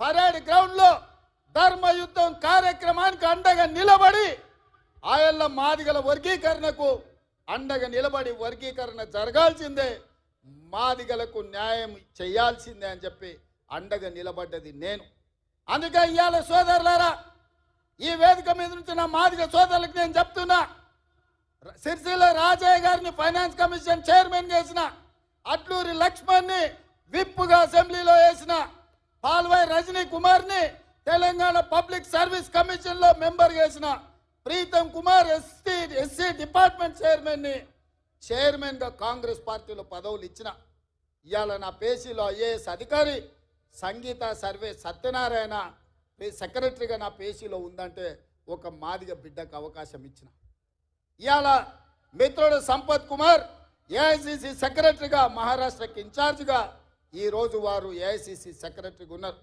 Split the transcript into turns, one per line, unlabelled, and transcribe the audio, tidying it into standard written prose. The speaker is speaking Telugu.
పరేడ్ గ్రౌండ్లో ధర్మయుద్ధం కార్యక్రమానికి అండగా నిలబడి ఆయల్ల మాదిగల వర్గీకరణకు అండగా నిలబడి వర్గీకరణ జరగాల్సిందే, మాదిగలకు న్యాయం చేయాల్సిందే అని చెప్పి అండగా నిలబడ్డది నేను. అందుకే ఇవాళ సోదరులారా, ఈ వేదిక మీద నుంచి నా మాదిగ సోదరులకు నేను చెప్తున్నా, సిరిసిల్ల రాజయ్య గారిని ఫైనాన్స్ కమిషన్ చైర్మన్ చేసిన, అట్లూరి లక్ష్మణ్ని విప్పుగా అసెంబ్లీలో వేసిన, పాల్వాయి రజనీ కుమార్ని తెలంగాణ పబ్లిక్ సర్వీస్ కమిషన్లో మెంబర్ చేసిన, ప్రీతం కుమార్ ఎస్సీ డిపార్ట్మెంట్ చైర్మన్గా కాంగ్రెస్ పార్టీలో పదవులు ఇచ్చిన, ఇవాళ నా పేసీలో ఐఏఎస్ అధికారి సంగీత సర్వే సత్యనారాయణ సెక్రటరీగా నా పేసీలో ఉందంటే ఒక మాదిగ బిడ్డకు అవకాశం ఇచ్చిన, ఇవాళ మిత్రుడు సంపత్ కుమార్ ఏఐసిసి సెక్రటరీగా మహారాష్ట్రకి ఇన్ఛార్జిగా ఈరోజు వారు ఏఐసిసి సెక్రటరీగా ఉన్నారు.